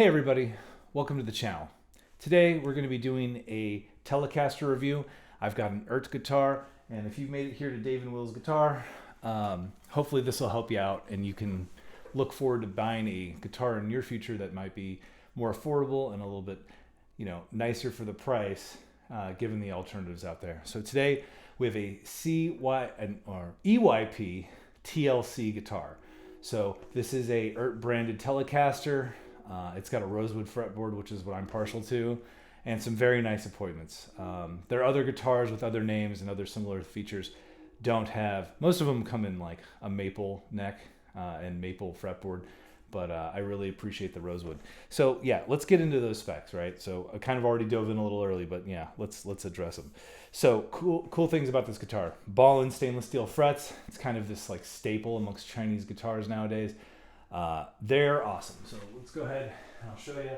Hey everybody, welcome to the channel. Today we're going to be doing a Telecaster review. I've got an Eart guitar, and if you've made it here to Dave & Will's Guitar, hopefully this will help you out and you can look forward to buying a guitar in your future that might be more affordable and a little bit, nicer for the price, given the alternatives out there. So today we have a EYP TLC guitar. So this is a Eart branded Telecaster. It's got a rosewood fretboard, which is what I'm partial to, and some very nice appointments. There are other guitars with other names and other similar features don't have. Most of them come in like a maple neck and maple fretboard, but I really appreciate the rosewood. So yeah, let's get into those specs, right? So I kind of already dove in a little early, but yeah, let's address them. So cool things about this guitar: ball-in stainless steel frets. It's kind of this like staple amongst Chinese guitars nowadays. They're awesome. So let's go ahead and I'll show you.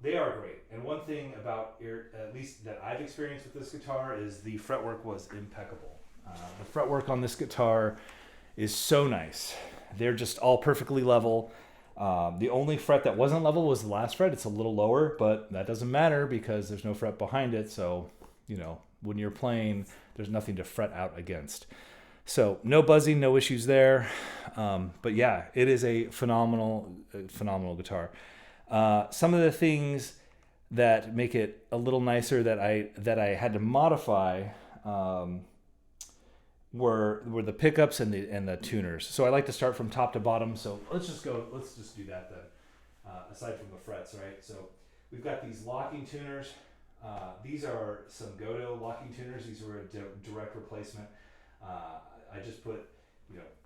They are great. And one thing about Eart, at least that I've experienced with this guitar, is the fretwork was impeccable. The fretwork on this guitar is so nice. They're just all perfectly level. The only fret that wasn't level was the last fret. It's a little lower, but that doesn't matter because there's no fret behind it. So, when you're playing, there's nothing to fret out against. So no buzzing, no issues there. But yeah, it is a phenomenal guitar. Some of the things that make it a little nicer that I had to modify were the pickups and the tuners. So I like to start from top to bottom. So let's just do that then. Aside from the frets, right? So we've got these locking tuners. These are some Godot locking tuners. These were a direct replacement. I just put,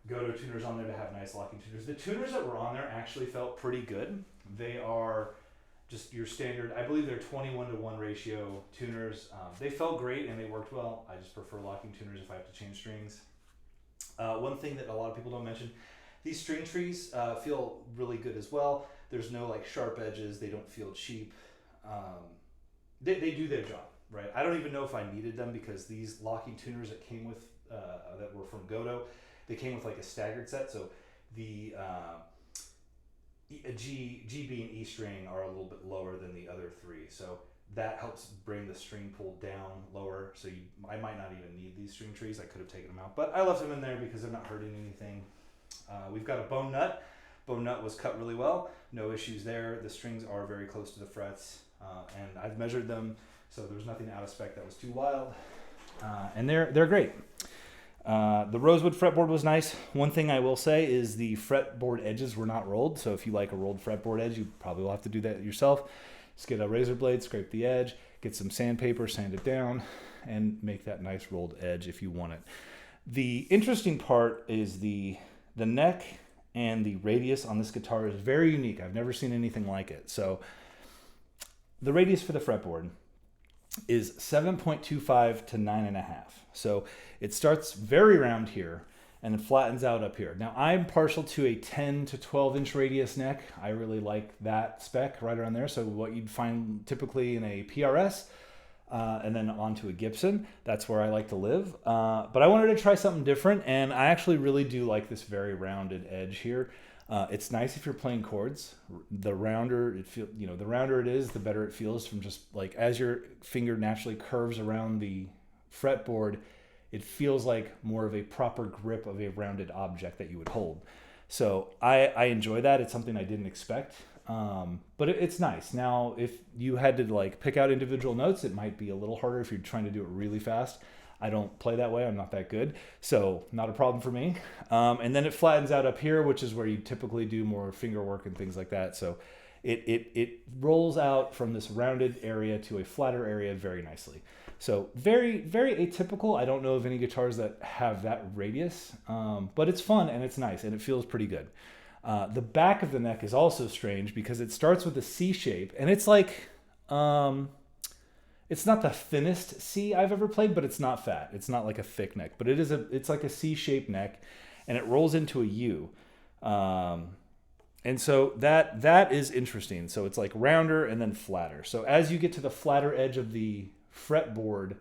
Godot tuners on there to have nice locking tuners. The tuners that were on there actually felt pretty good. They are just your standard, I believe they're 21-to-1 ratio tuners. They felt great and they worked well. I just prefer locking tuners if I have to change strings. One thing that a lot of people don't mention, these string trees feel really good as well. There's no like sharp edges. They don't feel cheap. They do their job, right? I don't even know if I needed them because these locking tuners that came with that were from Godot, they came with like a staggered set. So the G, B, and E string are a little bit lower than the other three. So that helps bring the string pull down lower. So I might not even need these string trees. I could have taken them out, but I left them in there because they're not hurting anything. We've got a bone nut. Bone nut was cut really well. No issues there. The strings are very close to the frets, and I've measured them, so there's nothing out of spec that was too wild. And they're great. The rosewood fretboard was nice. One thing I will say is the fretboard edges were not rolled. So if you like a rolled fretboard edge, you probably will have to do that yourself. Just get a razor blade, scrape the edge, get some sandpaper, sand it down, and make that nice rolled edge if you want it. The interesting part is the neck and the radius on this guitar is very unique. I've never seen anything like it. So the radius for the fretboard is 7.25 to 9.5. So it starts very round here and it flattens out up here. Now I'm partial to a 10 to 12 inch radius neck. I really like that spec right around there. So what you'd find typically in a PRS and then onto a Gibson, that's where I like to live. But I wanted to try something different, and I actually really do like this very rounded edge here. It's nice if you're playing chords. The rounder the rounder it is, the better it feels from just like as your finger naturally curves around the fretboard, it feels like more of a proper grip of a rounded object that you would hold. So I enjoy that. It's something I didn't expect, but it's nice. Now, if you had to like pick out individual notes, it might be a little harder if you're trying to do it really fast. I don't play that way. I'm not that good. So not a problem for me. And then it flattens out up here, which is where you typically do more finger work and things like that. So it rolls out from this rounded area to a flatter area very nicely. So very, very atypical. I don't know of any guitars that have that radius, but it's fun and it's nice and it feels pretty good. The back of the neck is also strange because it starts with a C shape, and it's like, it's not the thinnest C I've ever played, but it's not fat. It's not like a thick neck, but it's like a C-shaped neck, and it rolls into a U. And so that is interesting. So it's like rounder and then flatter. So as you get to the flatter edge of the fretboard,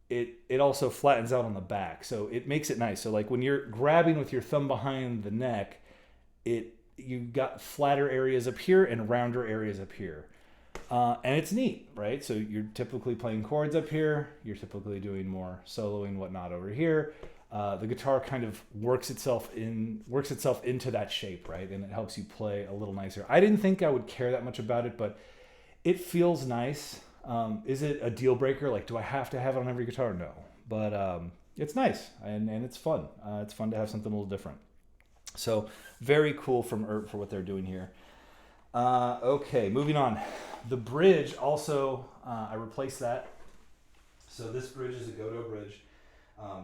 it also flattens out on the back. So it makes it nice. So like when you're grabbing with your thumb behind the neck, it you've got flatter areas up here and rounder areas up here. And it's neat, right? So you're typically playing chords up here. You're typically doing more soloing, whatnot over here. The guitar kind of works itself into that shape, right? And it helps you play a little nicer. I didn't think I would care that much about it, but it feels nice. Is it a deal breaker? Like, do I have to have it on every guitar? No, but it's nice and it's fun. It's fun to have something a little different. So very cool from Eart for what they're doing here. Okay, moving on. The bridge also, I replaced that. So this bridge is a Godot bridge.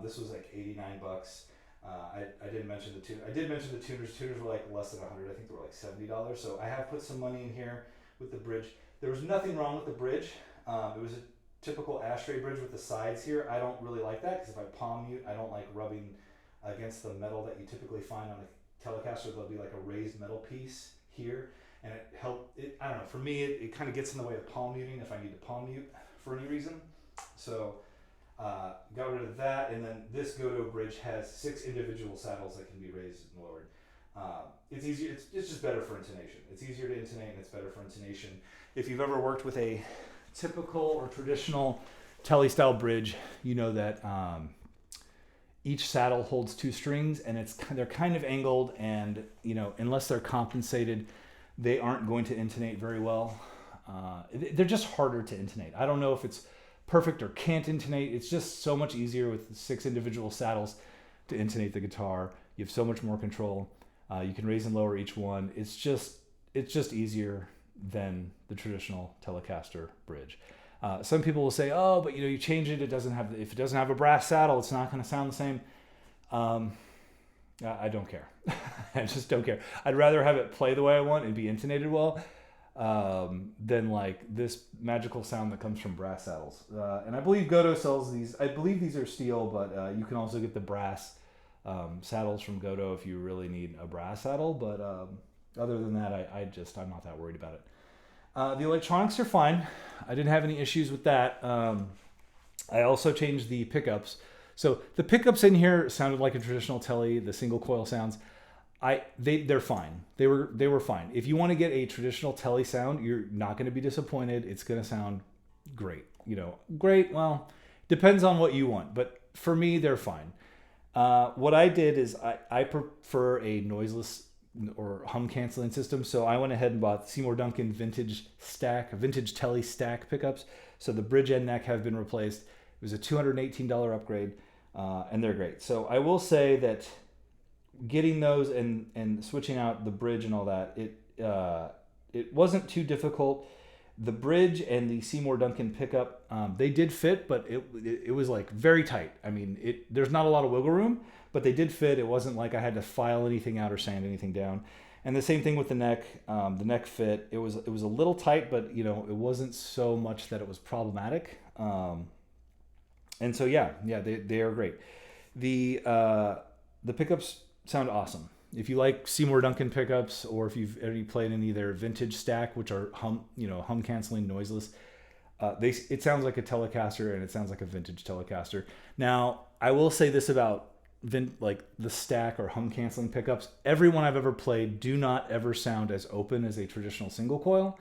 This was like $89. I didn't mention the tune. I did mention the tuners. Tuners were like less than 100. I think they were like $70. So I have put some money in here with the bridge. There was nothing wrong with the bridge. It was a typical ashtray bridge with the sides here. I don't really like that because if I palm mute, I don't like rubbing against the metal that you typically find on a Telecaster. There'll be like a raised metal piece here, and I don't know, for me it kind of gets in the way of palm muting if I need to palm mute for any reason. So got rid of that, and then this Godot bridge has 6 individual saddles that can be raised and lowered. It's easier. It's just better for intonation. It's easier to intonate, and it's better for intonation. If you've ever worked with a typical or traditional Tele style bridge, you know that each saddle holds 2 strings, and they're kind of angled, and unless they're compensated, they aren't going to intonate very well. They're just harder to intonate. I don't know if it's perfect or can't intonate. It's just so much easier with 6 individual saddles to intonate the guitar. You have so much more control. You can raise and lower each one. It's just easier than the traditional Telecaster bridge. Some people will say, "Oh, but you change it. If it doesn't have a brass saddle, it's not going to sound the same." I don't care. I just don't care. I'd rather have it play the way I want and be intonated well than like this magical sound that comes from brass saddles. And I believe Godot sells these. I believe these are steel, but you can also get the brass saddles from Godot if you really need a brass saddle. But other than that, I'm not that worried about it. The electronics are fine. I didn't have any issues with that. I also changed the pickups. So the pickups in here sounded like a traditional Tele, the single coil sounds. They're fine. They were fine. If you want to get a traditional Tele sound, you're not going to be disappointed. It's going to sound great. Great. Well, depends on what you want, but for me, they're fine. What I did is I prefer a noiseless or hum canceling system, so I went ahead and bought Seymour Duncan vintage Tele stack pickups. So the bridge and neck have been replaced. It was a $218 upgrade, and they're great. So I will say that getting those and switching out the bridge and all that, it wasn't too difficult. The bridge and the Seymour Duncan pickup, they did fit, but it was like very tight. I mean, there's not a lot of wiggle room, but they did fit. It wasn't like I had to file anything out or sand anything down. And the same thing with the neck. The neck fit. It was a little tight, but it wasn't so much that it was problematic. And so yeah, they are great. The pickups sound awesome. If you like Seymour Duncan pickups, or if you've already played any of their vintage stack, which are hum canceling, noiseless, it sounds like a Telecaster, and it sounds like a vintage Telecaster. Now, I will say this about like the stack or hum canceling pickups. Everyone I've ever played do not ever sound as open as a traditional single coil,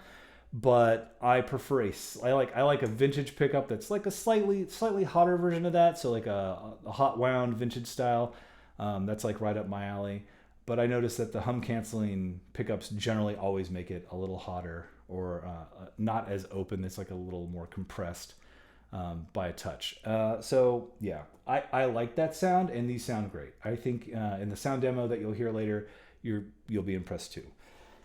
but I prefer I like a vintage pickup that's like a slightly hotter version of that. So like a hot wound vintage style. That's like right up my alley. But I noticed that the hum canceling pickups generally always make it a little hotter, or not as open. It's like a little more compressed by a touch. So yeah, I like that sound, and these sound great. I think in the sound demo that you'll hear later, you'll be impressed too.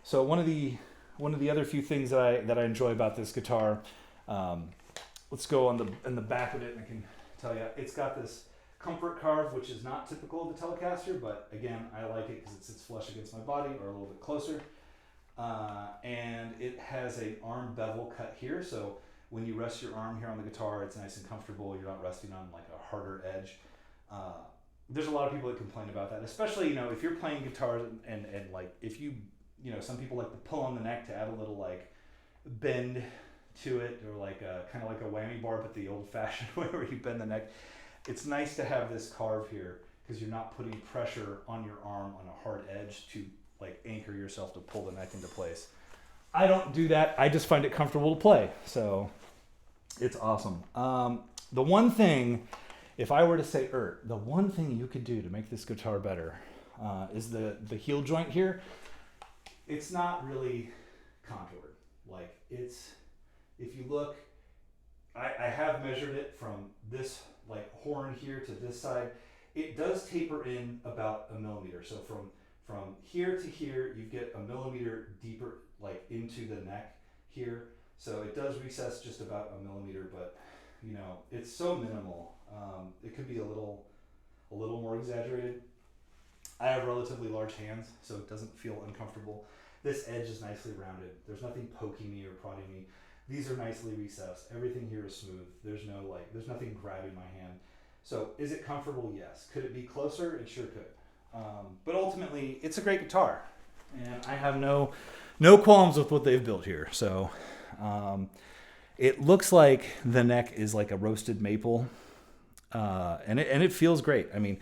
So one of the other few things that I enjoy about this guitar, let's go in the back of it, and I can tell you it's got this comfort carve, which is not typical of the Telecaster, but again, I like it because it sits flush against my body or a little bit closer. And it has an arm bevel cut here, so when you rest your arm here on the guitar, it's nice and comfortable. You're not resting on like a harder edge. There's a lot of people that complain about that, especially if you're playing guitar and like if you some people like to pull on the neck to add a little like bend to it, or like kind of like a whammy bar, but the old-fashioned way where you bend the neck. It's nice to have this carve here because you're not putting pressure on your arm on a hard edge to like anchor yourself to pull the neck into place. I don't do that. I just find it comfortable to play. So it's awesome. The one thing, if I were to say Eart, the one thing you could do to make this guitar better is the heel joint here. It's not really contoured. Like it's, if you look, I have measured it from this like horn here to this side. It does taper in about 1 millimeter. So from here to here, you get 1 millimeter deeper, like into the neck here. So it does recess just about 1 millimeter, but you know, it's so minimal. It could be a little more exaggerated. I have relatively large hands, so it doesn't feel uncomfortable. This edge is nicely rounded. There's nothing poking me or prodding me. These are nicely recessed. Everything here is smooth. There's nothing grabbing my hand. So is it comfortable? Yes. Could it be closer? It sure could. But ultimately, it's a great guitar, and I have no qualms with what they've built here. So it looks like the neck is like a roasted maple, and it feels great. I mean,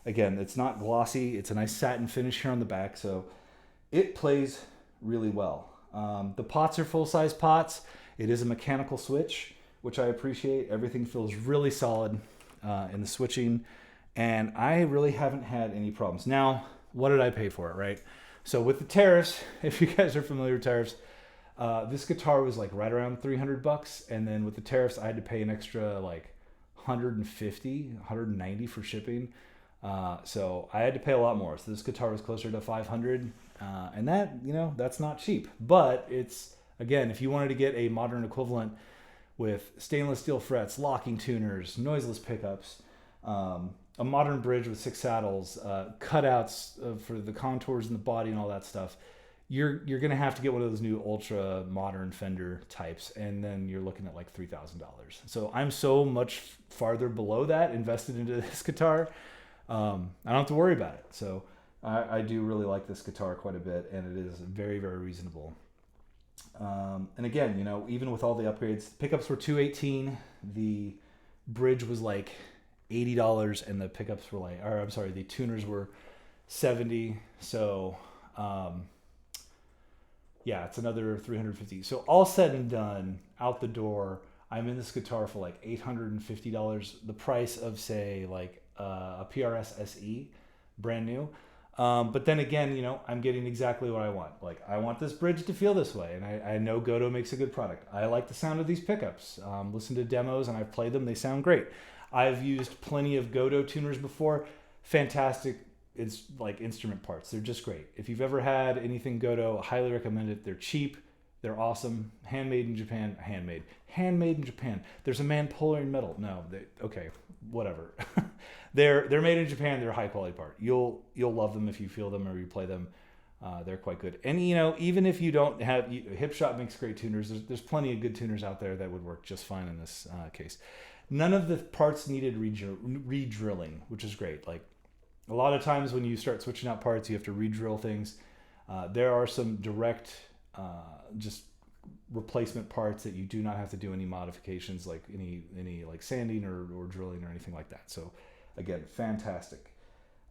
again, it's not glossy. It's a nice satin finish here on the back, so it plays really well. The pots are full-size pots. It is a mechanical switch, which I appreciate. Everything feels really solid in the switching, and I really haven't had any problems. Now, what did I pay for it, right? So with the tariffs, if you guys are familiar with tariffs, this guitar was like right around $300, and then with the tariffs, I had to pay an extra like $150, $190 for shipping. So I had to pay a lot more. So this guitar was closer to $500, and that, you know, that's not cheap. But it's, again, if you wanted to get a modern equivalent with stainless steel frets, locking tuners, noiseless pickups, a modern bridge with 6 saddles, cutouts for the contours in the body and all that stuff, you're going to have to get one of those new ultra modern Fender types, and then you're looking at like $3,000. So I'm so much farther below that invested into this guitar. I don't have to worry about it. So I do really like this guitar quite a bit, and it is very, very reasonable. And again, you know, even with all the upgrades, pickups were $218. The bridge was like $80, and the pickups were like, or I'm sorry, the tuners were $70. So, yeah, it's another $350. So all said and done, out the door, I'm in this guitar for like $850, the price of, say, like a PRS SE, brand new. But then again, you know, I'm getting exactly what I want. Like, I want this bridge to feel this way, and I know Godo makes a good product. I like the sound of these pickups. Listen to demos, and I've played them. They sound great. I've used plenty of Godo tuners before. Fantastic. It's like instrument parts. They're just great. If you've ever had anything Godo, I highly recommend it. They're cheap. They're awesome. Handmade in Japan. Handmade in Japan. There's a man pulling metal. No, okay, whatever. They're made in Japan. They're a high quality part. You'll love them if you feel them or you play them. They're quite good. And you know, even if you don't have, Hipshot makes great tuners. There's plenty of good tuners out there that would work just fine in this case. None of the parts needed re-drilling, which is great. Like, a lot of times when you start switching out parts, you have to re-drill things. There are some direct just replacement parts that you do not have to do any modifications, like any like sanding or drilling or anything like that. So again, fantastic.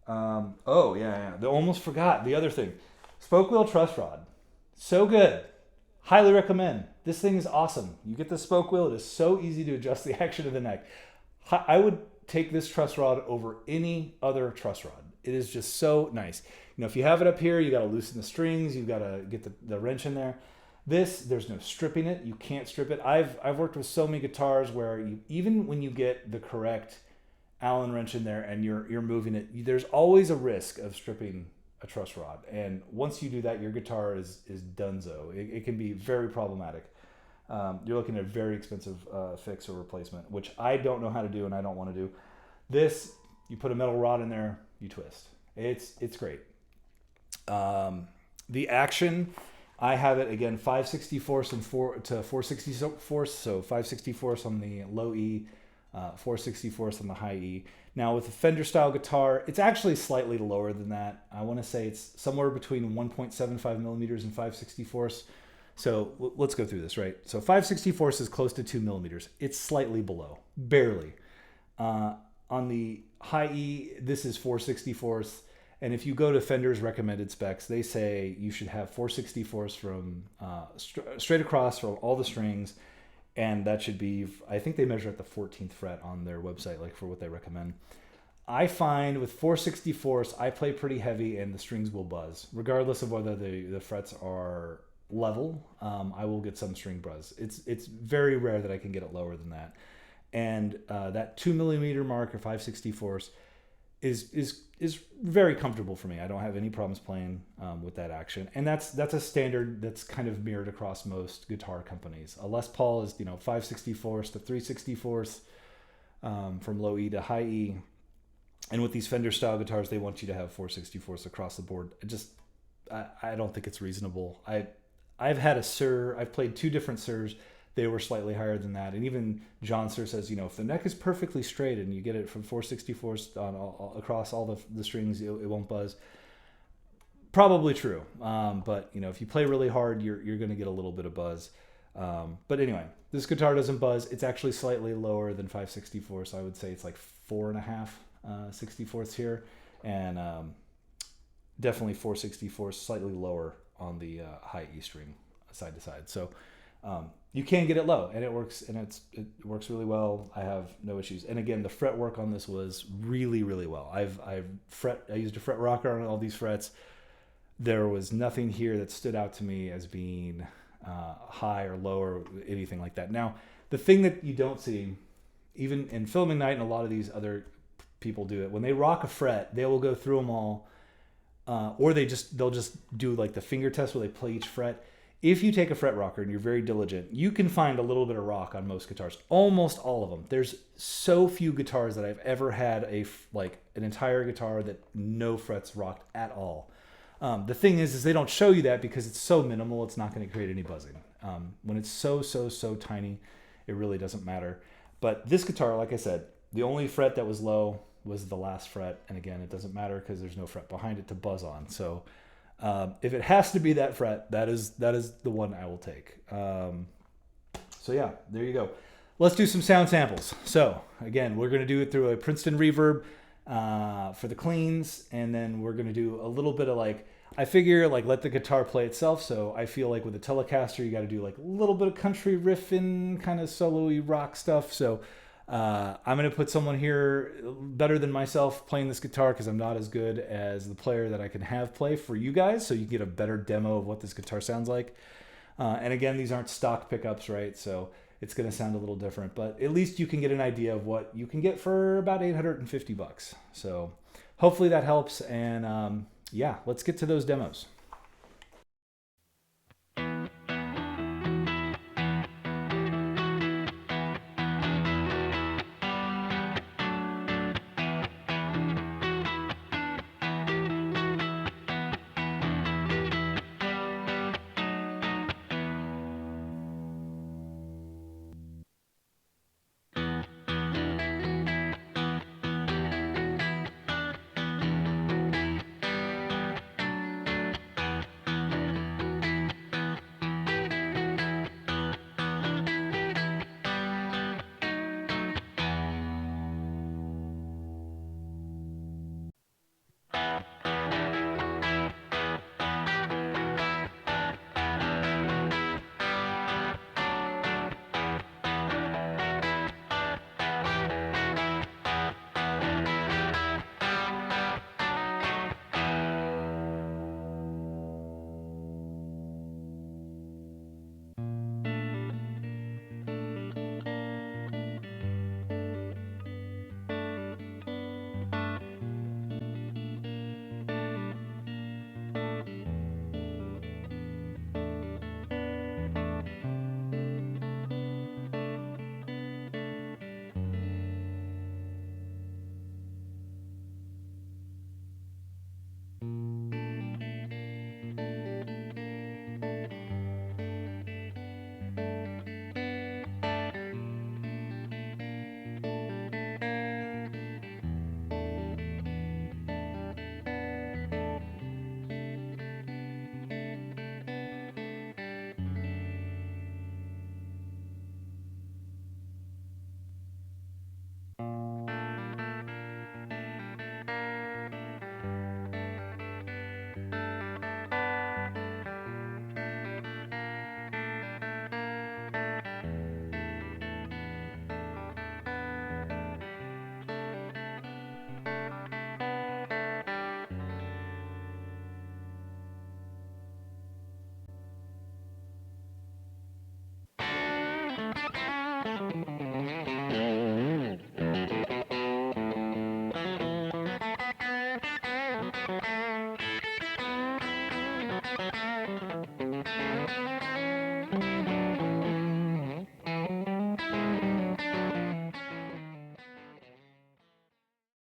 Oh yeah. I almost forgot the other thing. Spoke wheel truss rod. So good. Highly recommend. This thing is awesome. You get the spoke wheel. It is so easy to adjust the action of the neck. I would take this truss rod over any other truss rod. It is just so nice. You know, if you have it up here, you got to loosen the strings. You've got to get the wrench in there. There's no stripping it. You can't strip it. I've worked with so many guitars where even when you get the correct Allen wrench in there and you're moving it, there's always a risk of stripping a truss rod. And once you do that, your guitar is donezo. It can be very problematic. You're looking at a very expensive fix or replacement, which I don't know how to do and I don't want to do. This, you put a metal rod in there, you twist. It's great. The action, I have it again 5/64 and 4/64, so 5/64 on the low E, 4/64 on the high E. Now with a Fender style guitar, it's actually slightly lower than that. I want to say it's somewhere between 1.75 millimeters and 5/64. So let's go through this, right? So 5/64 is close to 2 millimeters. It's slightly below, barely. On the high E, this is 4/64, And if you go to Fender's recommended specs, they say you should have 4/64 from straight across from all the strings, and that should be, I think they measure at the 14th fret on their website, like for what they recommend. I find with 4/64 I play pretty heavy and the strings will buzz, regardless of whether the frets are level. I will get some string buzz. It's very rare that I can get it lower than that. And that 2mm mark or 5/64 is very comfortable for me. I don't have any problems playing with that action, and that's a standard that's kind of mirrored across most guitar companies. A Les Paul is 5/64 to 3/64 from low E to high E, and with these Fender style guitars, they want you to have 4/64 across the board. I don't think it's reasonable. I've had a Sir. I've played two different Sirs. They were slightly higher than that. And even John Sir says, if the neck is perfectly straight and you get it from 4/64 across all the strings, it won't buzz. Probably true. But, if you play really hard, you're going to get a little bit of buzz. But anyway, this guitar doesn't buzz. It's actually slightly lower than 5/64. So I would say it's like 4.5 64ths here. And definitely 4/64, slightly lower on the high E string side to side. So you can get it low, and it works, and it works really well. I have no issues. And again, the fretwork on this was really, really well. I used a fret rocker on all these frets. There was nothing here that stood out to me as being high or low or anything like that. Now, the thing that you don't see, even in filming night, and a lot of these other people do it, when they rock a fret, they will go through them all, or they'll just do like the finger test where they play each fret. If you take a fret rocker and you're very diligent, you can find a little bit of rock on most guitars, almost all of them. There's so few guitars that I've ever had an entire guitar that no frets rocked at all. The thing is they don't show you that because it's so minimal, it's not going to create any buzzing. When it's so tiny, it really doesn't matter. But this guitar, like I said, the only fret that was low was the last fret. And again, it doesn't matter because there's no fret behind it to buzz on. So if it has to be that fret, that is the one I will take. So yeah, there you go. Let's do some sound samples. So again, we're going to do it through a Princeton reverb for the cleans, and then we're going to do a little bit of I figure let the guitar play itself. So I feel like with a Telecaster, you got to do a little bit of country riffing, kind of solo-y rock stuff. So I'm going to put someone here better than myself playing this guitar because I'm not as good as the player that I can have play for you guys, so you get a better demo of what this guitar sounds like. And again, these aren't stock pickups, right? So it's going to sound a little different, but at least you can get an idea of what you can get for about $850. So hopefully that helps. And yeah, let's get to those demos.